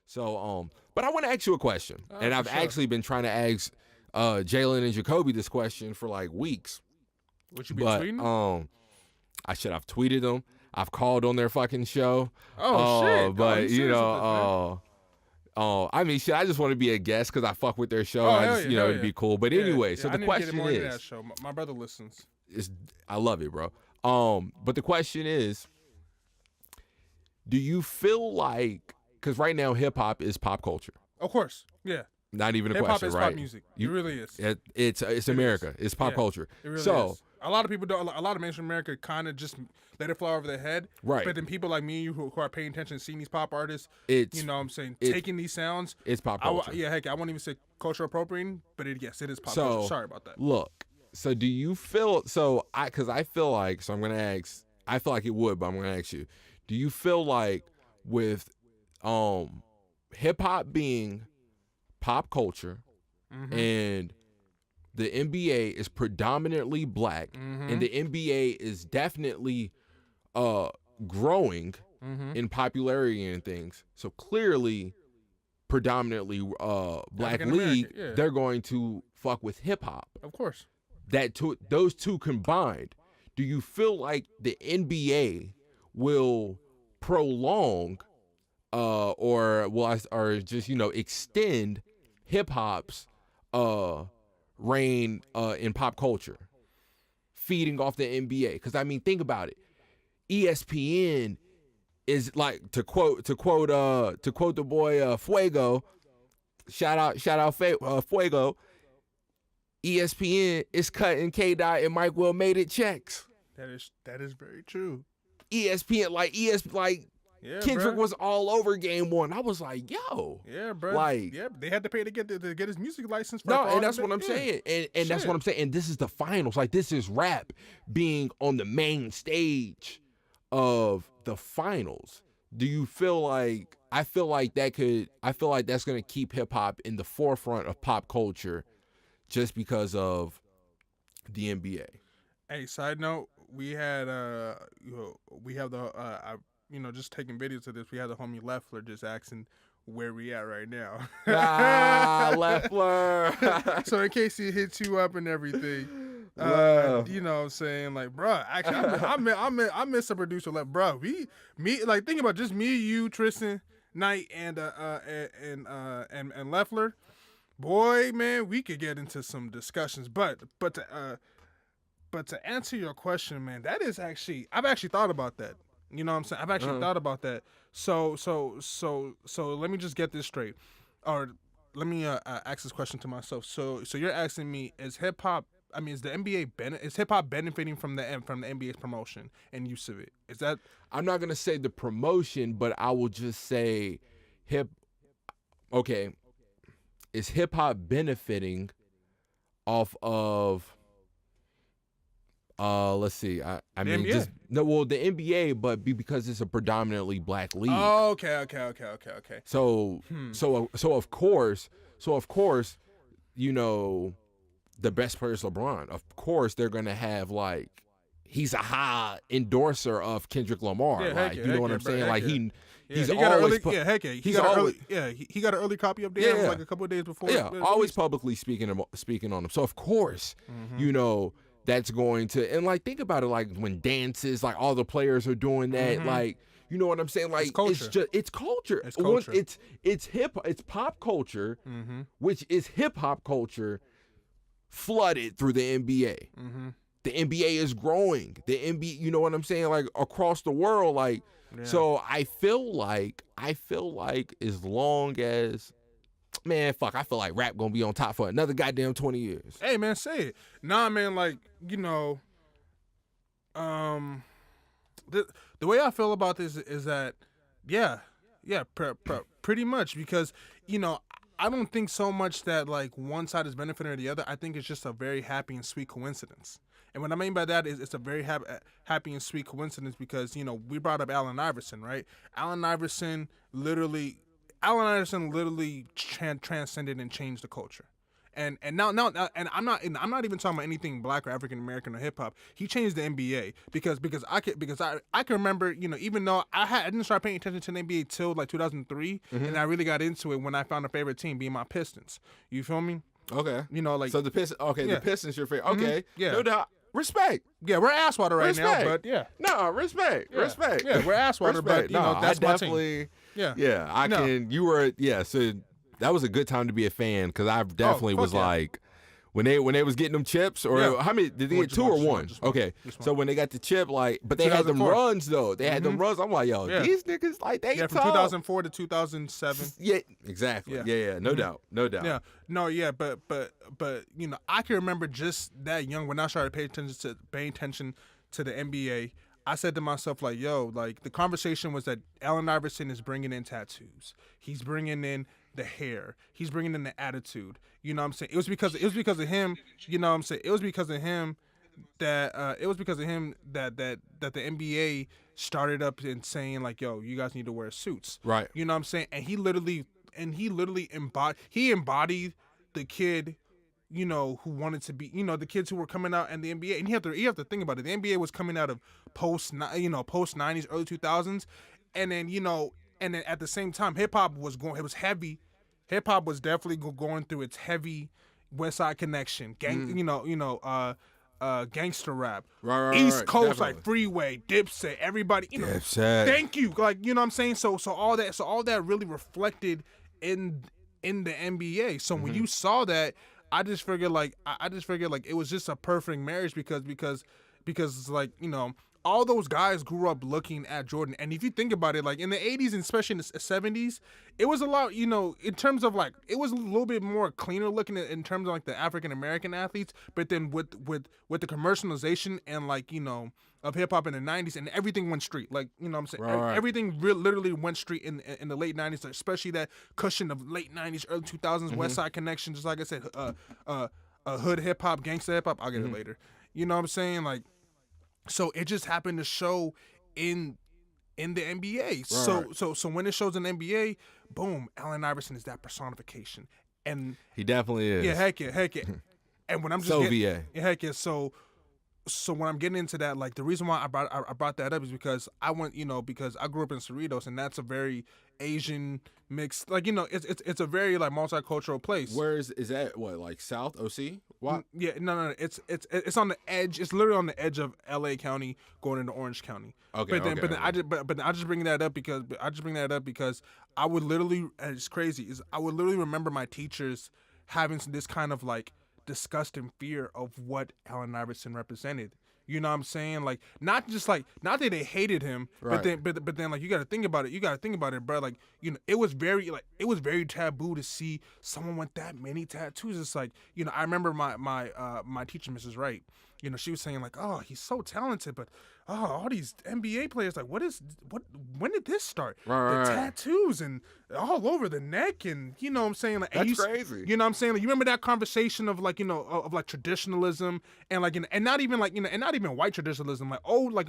So, but I want to ask you a question, and I've sure. actually been trying to ask Jalen and Jacoby this question for like weeks. What you be But tweeting? I've tweeted them. I've called on their fucking show. Oh shit! But you serious with this, man? I mean, shit. I just want to be a guest because I fuck with their show. Oh I hell just, yeah, hell it'd yeah. be cool. But Yeah, anyway, so I the need to get question more into that is, show. My brother listens. I love it, bro. But the question is, do you feel like, because right now hip hop is pop culture? Of course, yeah. Not even a Hip hop question, is right? pop music. It really is. It's America. It's pop Yeah, culture. It really So is. A lot of people don't. A lot of mainstream America kind of just let it fly over their head. Right. But then people like me and you who are paying attention, seeing these pop artists, it's, you know what I'm saying, it's taking these sounds. It's pop culture. Heck, I won't even say cultural appropriating, but yes, it is pop So, culture. Sorry about that. Look, so do you feel, because I feel like, so I'm going to ask, I feel like it would, but I'm going to ask you, do you feel like with hip hop being pop culture and the NBA is predominantly black and the NBA is definitely growing in popularity and things, so clearly predominantly black league, yeah. they're going to fuck with hip hop. Of course. Those two combined, do you feel like the NBA will prolong or just extend hip hop's reign in pop culture, feeding off the NBA? Because I mean, think about it. ESPN is like, to quote the boy Fuego. Shout out Fuego. ESPN is cutting K-Dot and Mike Will made it checks. That is very true. ESPN Yeah, Kendrick bruh. was all over game one. I was like, yo. Yeah, bro. Like, yeah, they had to pay to get his music license. And that's what I'm saying. And that's what I'm saying. And this is the finals. Like, this is rap being on the main stage of the finals. Do you feel like, I feel like that's going to keep hip hop in the forefront of pop culture just because of the NBA. Hey, side note, we had just taking videos of this. We had the homie Leffler just asking where we at right now. Leffler. So in case he hits you up and everything, you know what I'm saying, like, bro, actually, I miss a producer, like, bro, think about just me, you, Tristan, Knight, and Leffler. Boy, man, we could get into some discussions, but to answer your question, man, that is actually, I've actually thought about that. You know what I'm saying? I've actually thought about that. So let me just get this straight, or let me ask this question to myself. So you're asking me, is hip hop benefiting from the NBA's promotion and use of it? Is that? I'm not gonna say the promotion, but I will just say okay, is hip hop benefiting off of let's see. I mean, NBA? The NBA, but because it's a predominantly black league. Oh, okay. So of course, the best player is LeBron. Of course, they're gonna have, like, he's a high endorser of Kendrick Lamar. Yeah, you know what I'm saying? Like, he got an early copy of Damn like a couple of days before. Yeah, always publicly speaking on him. So of course, that's going to, and like, think about it, like when dances, like all the players are doing that, like, you know what I'm saying? Like, it's culture. It's culture. It's pop culture, which is hip hop culture flooded through the NBA. The NBA is growing. The NBA, you know what I'm saying? Like, across the world, like, so I feel like as long as, man, fuck, I feel like rap gonna be on top for another goddamn 20 years. Hey, man, say it. Nah, man, like, you know, the way I feel about this is that, pretty much, because, you know, I don't think so much that, like, one side is benefiting or the other. I think it's just a very happy and sweet coincidence. And what I mean by that is it's a very happy and sweet coincidence because, you know, we brought up Allen Iverson, right? Allen Iverson literally transcended and changed the culture. And now and I'm not even talking about anything black or African American or hip hop. He changed the NBA because I can remember, even though I didn't start paying attention to the NBA till like 2003, and I really got into it when I found a favorite team being my Pistons. You feel me? Okay. Like so the Pistons. Okay, the Pistons your favorite. Okay. Yeah. No doubt. Respect. Yeah, we're ass water right now, but yeah. No, respect. Yeah. Respect. Yeah, we're ass water, but that's I my definitely. team. Yeah. Yeah, I can. You were. Yeah. So that was a good time to be a fan because I definitely was like. When they was getting them chips, or how many did they get? 2 or 1? Okay, so when they got the chip, like, but they had them runs though. They had them runs. I'm like, yo, these niggas like they from 2004 to 2007. Yeah, exactly. Yeah, no doubt. Yeah, no, yeah, but I can remember just that young when I started paying attention to the NBA. I said to myself, like, yo, like the conversation was that Allen Iverson is bringing in tattoos. He's bringing in the hair. He's bringing in the attitude. You know what I'm saying? It was because of him. You know what I'm saying? It was because of him that the NBA started up and saying like, yo, you guys need to wear suits. Right. You know what I'm saying? And he literally embodied the kid, who wanted to be, the kids who were coming out in the NBA. And you have to think about it. The NBA was coming out of post 90s, early 2000s, and then at the same time, hip hop was going. It was heavy. Hip hop was definitely going through its heavy West Side Connection, gangster rap, right, East Coast, definitely. like Freeway, Dipset, everybody. Dipset. Thank you, like, you know what I'm saying. So all that really reflected in the NBA. So when you saw that, I just figured like it was just a perfect marriage because like, all those guys grew up looking at Jordan. And if you think about it, like in the 80s and especially in the 70s, it was a lot, in terms of like, it was a little bit more cleaner looking in terms of like the African American athletes. But then with the commercialization and like, of hip hop in the 90s, and everything went street. Like, you know what I'm saying? Right. Everything literally went street in the late 90s, especially that cushion of late 90s, early 2000s, West Side Connection, just like I said, hood hip hop, gangsta hip hop. I'll get it later. You know what I'm saying? Like, so it just happened to show in the NBA. Right. So when it shows in the NBA, boom, Allen Iverson is that personification. And he definitely is. Yeah, heck yeah. And when I'm just VA. Yeah, heck yeah. So when I'm getting into that, like the reason why I brought that up is because I went, because I grew up in Cerritos, and that's a very Asian mix. Like, it's a very like multicultural place. Where is that? What, like South OC? What? Yeah, no. It's on the edge. It's literally on the edge of LA County going into Orange County. Okay. I just bring that up because I would literally, and it's crazy, is I would literally remember my teachers having this kind of like disgust and fear of what Allen Iverson represented. You know what I'm saying? Like, not that they hated him, right. but then like you got to think about it, bro. Like, it was very taboo to see someone with that many tattoos. It's like, I remember my teacher, Mrs. Wright. She was saying like, oh, he's so talented, but all these NBA players, like, when did this start? Right. Tattoos and all over the neck, and you know what I'm saying? Like, that's crazy. You know what I'm saying? Like, you remember that conversation of like, of like traditionalism and like, and not even like, and not even white traditionalism, like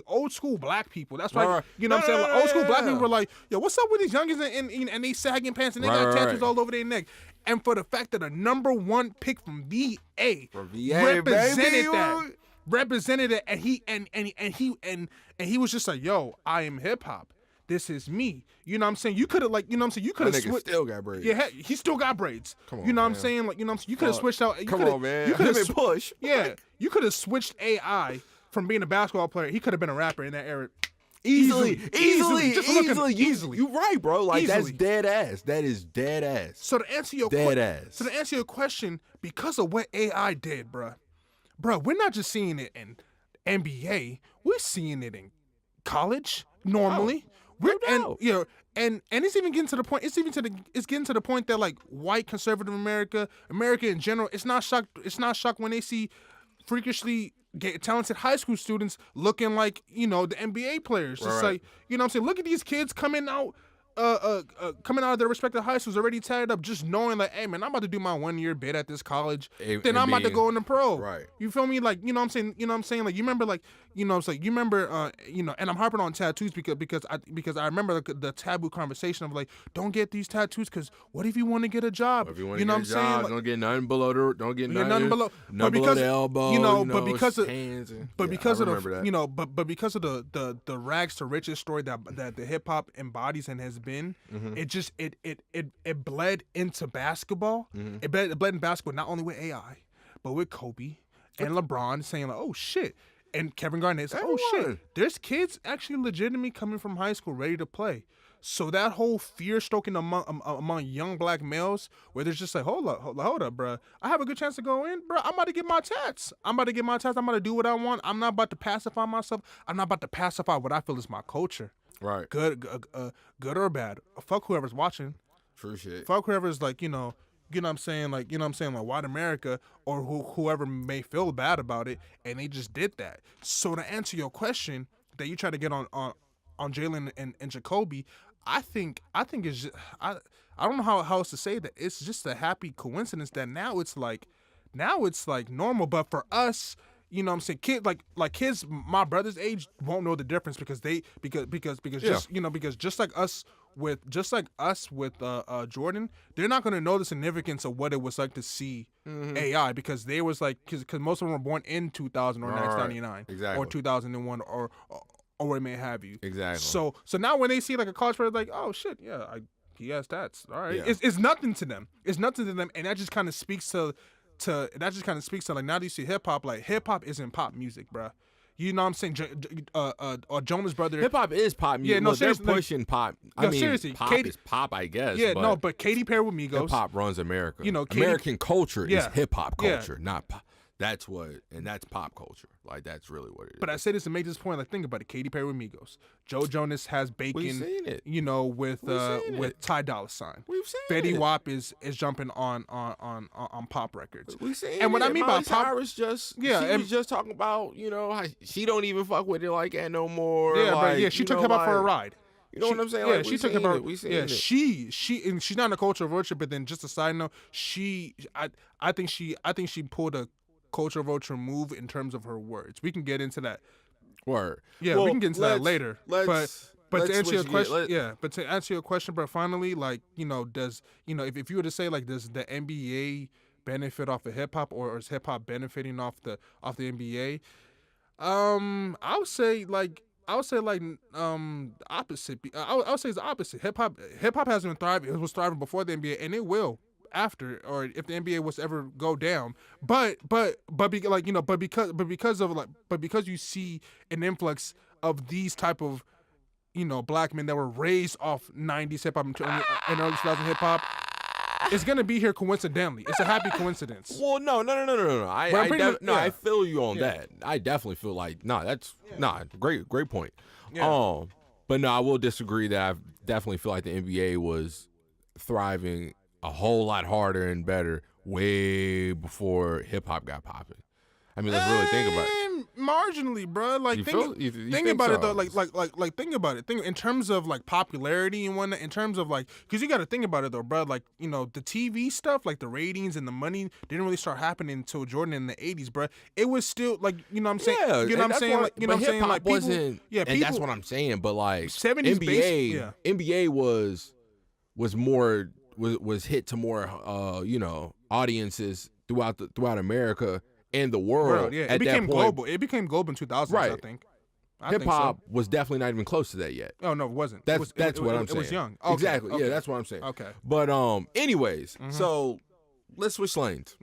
old school black people. That's why, right. You know what I'm saying? Like, old school black people were like, yo, what's up with these youngins and they sagging pants and they got tattoos all over their neck. And for the fact that a number 1 pick from VA represented it, and he was just like, yo, I am hip hop. This is me. You know what I'm saying? You could have you could have switched. Still got braids. Yeah, he still got braids. Come on, you know man. what I'm saying? Like, you know what I'm saying? You could have switched out. Come on, man. You could have push. Yeah, you could have switched AI from being a basketball player. He could have been a rapper in that era. Easily. Easily. You right, bro. Like, Easily. that's dead ass. That is dead ass. So to answer your question, because of what AI did, bro, we're not just seeing it in NBA. We're seeing it in college normally. And it's even getting to the point. It's getting to the point that like white conservative America in general, it's not shocked when they see freakishly talented high school students looking like, the NBA players. Just like, you know what I'm saying? Look at these kids coming out coming out of their respective high schools already tatted up, just knowing like, hey man, I'm about to do my 1 year bid at this college, then I'm about to go in the pro. Right. You feel me? Like, you know what I'm saying? You know what I'm saying? Like, you remember, like, you know what I'm saying? You remember, you know, and I'm harping on tattoos because I remember the taboo conversation of like, don't get these tattoos because what if you want to get a job? If you want you to know get what I'm saying? job, Like, don't get nothing below the, don't get nothing below, nothing below the elbow. you know, but because of hands and, but yeah, because I of the remember that. you know, but because of the rags to riches story that the hip hop embodies and has been, it just it bled into basketball. It bled in basketball not only with AI, but with Kobe and LeBron saying like, oh shit, and Kevin Garnett saying, oh shit, there's kids actually legitimately coming from high school ready to play. So that whole fear stoking among young black males, where there's just like, hold up, bro. I have a good chance to go in, bro. I'm about to get my tats. I'm about to do what I want. I'm not about to pacify myself. I'm not about to pacify what I feel is my culture. Right. Good or bad. Fuck whoever's watching. True shit. Fuck whoever's like, you know what I'm saying, like, you know what I'm saying, like white America or whoever may feel bad about it, and they just did that. So to answer your question that you try to get on Jalen and Jacoby, I think it's just, I don't know how else to say that. It's just a happy coincidence that now it's like normal. But for us, you know what I'm saying, kids my brother's age won't know the difference because just like us with Jordan, they're not gonna know the significance of what it was like to see AI because they was like because most of them were born in 2000 or 1999 exactly. or 2001 or what may have you. Exactly. So now when they see like a college player, like, oh shit, yeah, he has stats. All right, yeah. It's nothing to them. It's nothing to them, and that just kind of speaks to like now that you see hip hop, like hip hop isn't pop music, bruh. You know what I'm saying? Jonas Brother. Hip hop is pop music. Yeah, no, they're seriously, pushing pop. No, I mean, seriously, pop is pop, I guess. Yeah, but but Katy Perry with Migos. Hip hop runs America. You know, American culture is hip hop Yeah. culture, not pop. That's pop culture. Like that's really what it is. But I say this to make this point. Like, think about it. Katy Perry with Migos. Joe Jonas has Bacon. We've seen it. You know, with Ty Dolla $ign. We've seen Fetty it. Wap is jumping on pop records. We've seen and what it. I mean Miley by pop, Cyrus she was just talking about, you know, how she don't even fuck with it like that no more. Yeah, like, but yeah, she took him out for a ride. You know what I'm saying? Yeah, like, she took him out. Yeah, she and she's not in a cultural vulture. But then, just a side note, I think she pulled a cultural vulture move in terms of her words. We can get into that. Word. Yeah, we can get into that later. But to answer your question, but to answer your question, bro, finally, like, you know, if you were to say like, does the NBA benefit off of hip hop, or is hip hop benefiting off the NBA? I would say opposite. I would say it's the opposite. Hip hop hasn't been thriving. It was thriving before the NBA, and it will after, or if the NBA was to ever go down. But because you see an influx of these type of, you know, black men that were raised off 90s hip hop and early 2000s hip hop, it's gonna be here coincidentally. It's a happy coincidence. Well, no. I feel you on that. I definitely feel like great point. Yeah. But no, I will disagree that I definitely feel like the NBA was thriving a whole lot harder and better way before hip hop got popping. I mean, let's really think about it. Marginally, bro. Like, think about it though. Like, think about it. Think in terms of like popularity and whatnot. In terms of like, because you got to think about it though, bro. Like, you know, the TV stuff, like the ratings and the money didn't really start happening until Jordan in the '80s, bro. It was still like, you know what I'm saying? Yeah, you know what I'm saying? Like, you know what I'm saying? Like, people, wasn't. Yeah, and that's what I'm saying. But like, 70s NBA was more was hit to more you know, audiences throughout America and the world. Yeah, it became global. It became global in 2000s, right. I think. Hip hop was definitely not even close to that yet. Oh no, it wasn't. That's what I'm saying. It was young. Okay, exactly. Okay. Yeah, that's what I'm saying. Okay. But anyways, so let's switch lanes.